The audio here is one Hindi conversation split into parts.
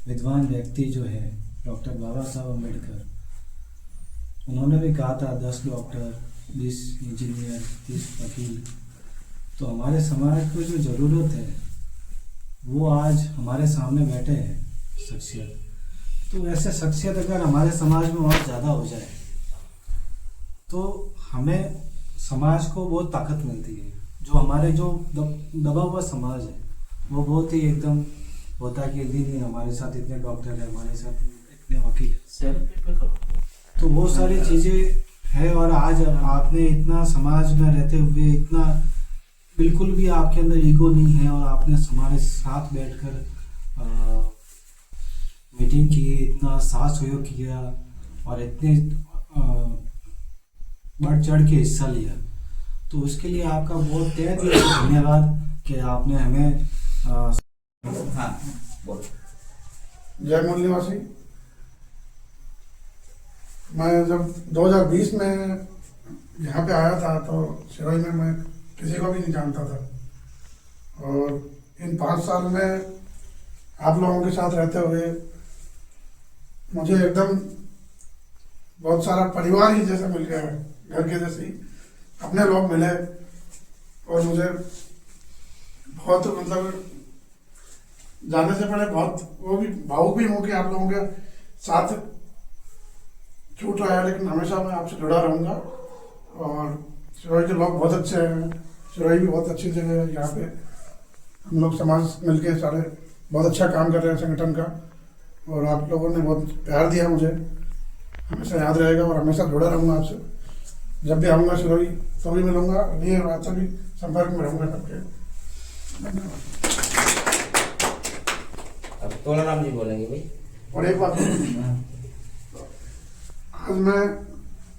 विद्वान व्यक्ति जो है डॉक्टर बाबा साहब अम्बेडकर, उन्होंने भी कहा था 10 डॉक्टर, 20 इंजीनियर, 30 वकील। तो हमारे समाज को जो ज़रूरत है वो आज हमारे सामने बैठे हैं शख्सियत। तो ऐसे शख्सियत अगर हमारे समाज में और ज़्यादा हो जाए तो हमें समाज को बहुत ताकत मिलती है। जो हमारे जो दबा हुआ समाज है वो बहुत ही एकदम होता है कि नहीं हमारे साथ इतने डॉक्टर हैं, हमारे साथ इतने वकील हैं, तो वो सारी चीज़ें है। और आज आपने इतना समाज में रहते हुए इतना बिल्कुल भी आपके अंदर ईगो नहीं है और आपने हमारे साथ बैठकर मीटिंग की, इतना साथ सहयोग किया और इतने बढ़ चढ़ के हिस्सा लिया, तो उसके लिए आपका बहुत तहे दिल से धन्यवाद कि आपने हमें जय मूल निवासी। मैं जब 2020 में यहाँ पे आया था तो सिरोही में मैं किसी को भी नहीं जानता था, और इन 5 साल में आप लोगों के साथ रहते हुए मुझे एकदम बहुत सारा परिवार ही जैसा मिल गया है, घर के जैसे ही अपने लोग मिले। और मुझे बहुत मतलब जाने से पहले बहुत वो भी भावुक भी हूँ कि आप लोगों के साथ छूट रहा है, लेकिन हमेशा मैं आपसे जुड़ा रहूँगा। और सिरोही के लोग बहुत अच्छे हैं, सिरोही भी बहुत अच्छी जगह है। यहाँ पे हम लोग समाज मिलके सारे बहुत अच्छा काम कर रहे हैं संगठन का, और आप लोगों ने बहुत प्यार दिया मुझे, हमेशा याद रहेगा और हमेशा जुड़ा रहूँगा आपसे। जब भी आऊँगा सिरोही तो भी मिलूँगा, नहीं आता भी संपर्क में रहूँगा सबके। धन्यवाद। अब तोलाराम जी बोलेंगे भाई। और एक बात, आज मैं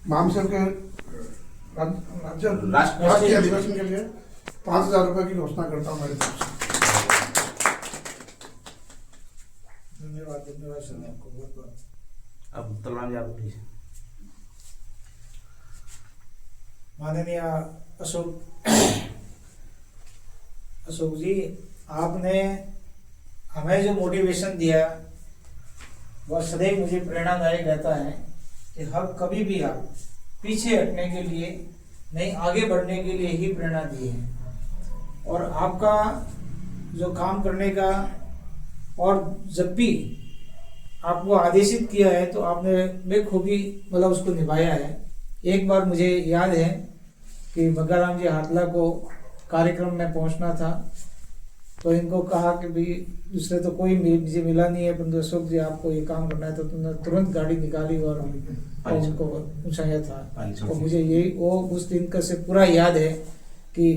भामसेव के राष्ट्रीय अधिवेशन के लिए 5,000 रुपये की घोषणा करता हूँ मेरे तरफ से। धन्यवाद सर, आपको बहुत बहुत। अब तोलाराम जी आप प्लीज। माननीय अशोक जी, आपने हमें जो मोटिवेशन दिया वह सदैव मुझे प्रेरणादायक रहता है कि हर कभी भी आप पीछे हटने के लिए नहीं, आगे बढ़ने के लिए ही प्रेरणा दी है। और आपका जो काम करने का, और जब भी आपको आदेशित किया है तो आपने बेखूबी मतलब उसको निभाया है। एक बार मुझे याद है कि मग्गाराम जी हाटला को कार्यक्रम में पहुंचना था, तो इनको कहा कि भाई दूसरे तो कोई मुझे मिला नहीं है, परंतु अशोक जी आपको ये काम करना है, तो तुमने तुरंत गाड़ी निकाली और उनको पूछाया था। तो मुझे यही वो उस दिन का से पूरा याद है कि,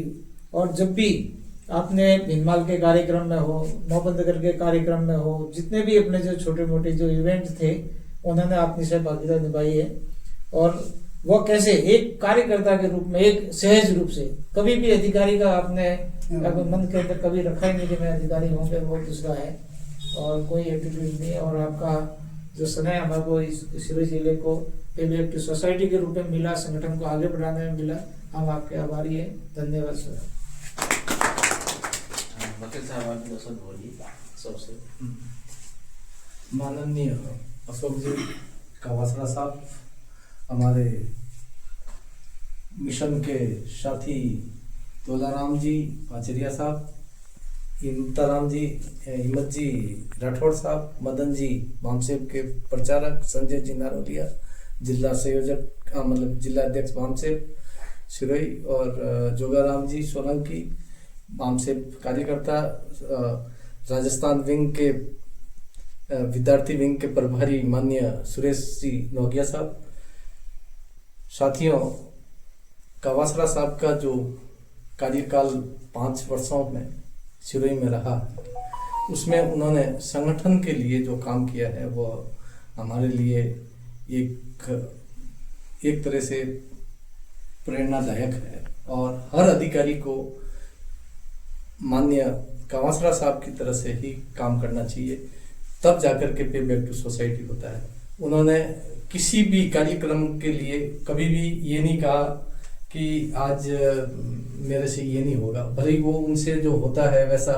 और जब भी आपने भिनमाल के कार्यक्रम में हो, नौबंदगर के कार्यक्रम में हो, जितने भी अपने जो छोटे मोटे जो इवेंट थे उन्होंने अपनी सहभागिता निभाई है। और वो कैसे एक कार्यकर्ता के रूप में, एक सहज रूप से, कभी भी अधिकारी का आपने मन के अंदर कभी रखा ही नहीं कि मैं अधिकारी हूँ, वो दूसरा है, और कोई एटीट्यूड नहीं है। और आपका जो समय हमको इस सिरोही जिले को एक एक्टिव सोसाइटी के रूप में मिला, संगठन को आगे बढ़ाने में मिला, हम आपके आभारी हैं। धन्यवाद सर। वकील साहब आप दो शब्द बोलिए सबसे। माननीय अशोक जी कावासरा साहब, हमारे मिशन के साथी तोलाराम जी पाचरिया साहब, इमताराम जी, हिम्मत जी राठौड़ साहब, मदन जी भामसेव के प्रचारक, संजय जी नारोलिया जिला संयोजक मतलब जिला अध्यक्ष भामसेव सिरोही, और जोगाराम जी सोलंकी भामसेव कार्यकर्ता, राजस्थान विंग के विद्यार्थी विंग के प्रभारी माननीय सुरेश जी नौगिया साहब। साथियों, कावासरा साहब का जो कार्यकाल 5 वर्षों में सिरोही में रहा, उसमें उन्होंने संगठन के लिए जो काम किया है वो हमारे लिए एक तरह से प्रेरणादायक है। और हर अधिकारी को माननीय कावासरा साहब की तरह से ही काम करना चाहिए, तब जाकर के पे बैक टू सोसाइटी होता है। उन्होंने किसी भी कार्यक्रम के लिए कभी भी ये नहीं कहा कि आज मेरे से ये नहीं होगा, भले ही वो उनसे जो होता है वैसा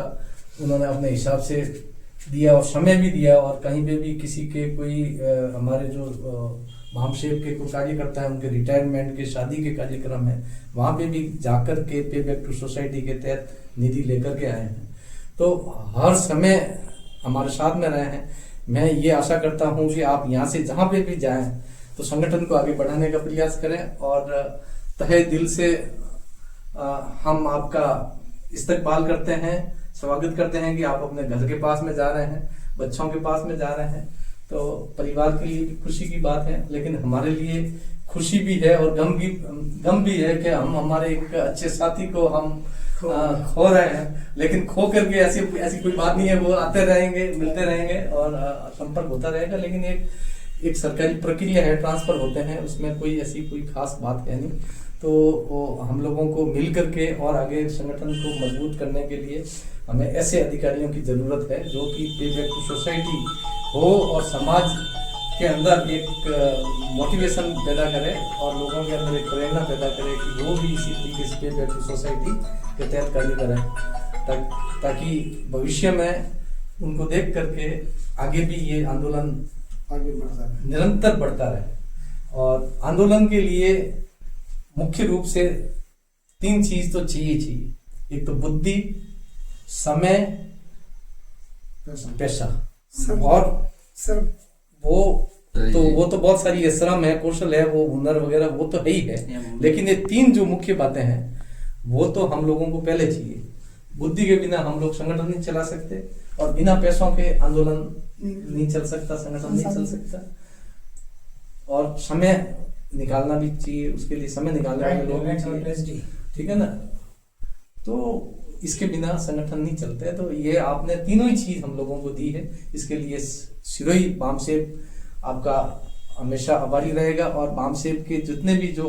उन्होंने अपने हिसाब से दिया और समय भी दिया, और कहीं पे भी किसी के कोई हमारे जो भामशेप के कोई कार्यकर्ता है उनके रिटायरमेंट के, शादी के कार्यक्रम है, वहाँ पे भी जाकर के पे बैक टू सोसाइटी के तहत निधि लेकर के आए हैं। तो हर समय हमारे साथ में रहे हैं। मैं ये आशा करता हूँ कि आप यहाँ से जहाँ पे भी जाएं तो संगठन को आगे बढ़ाने का प्रयास करें, और तहे दिल से हम आपका इस्तकबाल करते हैं, स्वागत करते हैं कि आप अपने घर के पास में जा रहे हैं, बच्चों के पास में जा रहे हैं। तो परिवार के लिए भी खुशी की बात है, लेकिन हमारे लिए खुशी भी है और गम भी है कि हम हमारे एक अच्छे साथी को हम खो रहे हैं। लेकिन खो करके ऐसी कोई बात नहीं है, वो आते रहेंगे, मिलते रहेंगे और संपर्क होता रहेगा। लेकिन एक सरकारी प्रक्रिया है, ट्रांसफर होते हैं, उसमें कोई ऐसी कोई खास बात है नहीं। तो हम लोगों को मिल करके और आगे संगठन को मजबूत करने के लिए हमें ऐसे अधिकारियों की जरूरत है जो कि पे बैक टू सोसाइटी हो और समाज के अंदर एक मोटिवेशन पैदा करे और लोगों के अंदर एक प्रेरणा पैदा करे कि वो भी इसी तरीके से पे बैक टू सोसाइटी के तहत कार्य करें, ताकि भविष्य में उनको देख करके आगे भी ये आंदोलन आगे बढ़ता है। निरंतर बढ़ता रहे। और आंदोलन के लिए मुख्य रूप से 3 चीज तो चाहिए। एक तो बुद्धि, समय, पैसा। और सर वो तो बहुत सारी है, श्रम है, कौशल है, वो हुनर वगैरह वो तो है ही है। लेकिन ये 3 जो मुख्य बातें हैं वो तो हम लोगों को पहले चाहिए। बुद्धि के बिना हम लोग संगठन नहीं चला सकते, और बिना पैसों के आंदोलन नहीं चल सकता, संगठन नहीं चल सकता। और समय निकालना भी चाहिए, उसके लिए समय निकालने वाले लोग भी चाहिए, ठीक है ना। तो इसके बिना संगठन नहीं चलते। तो ये आपने तीनों ही चीज हम लोगों को दी है, इसके लिए सिरोही भामशेप आपका हमेशा आभारी रहेगा। और भामशेप के जितने भी जो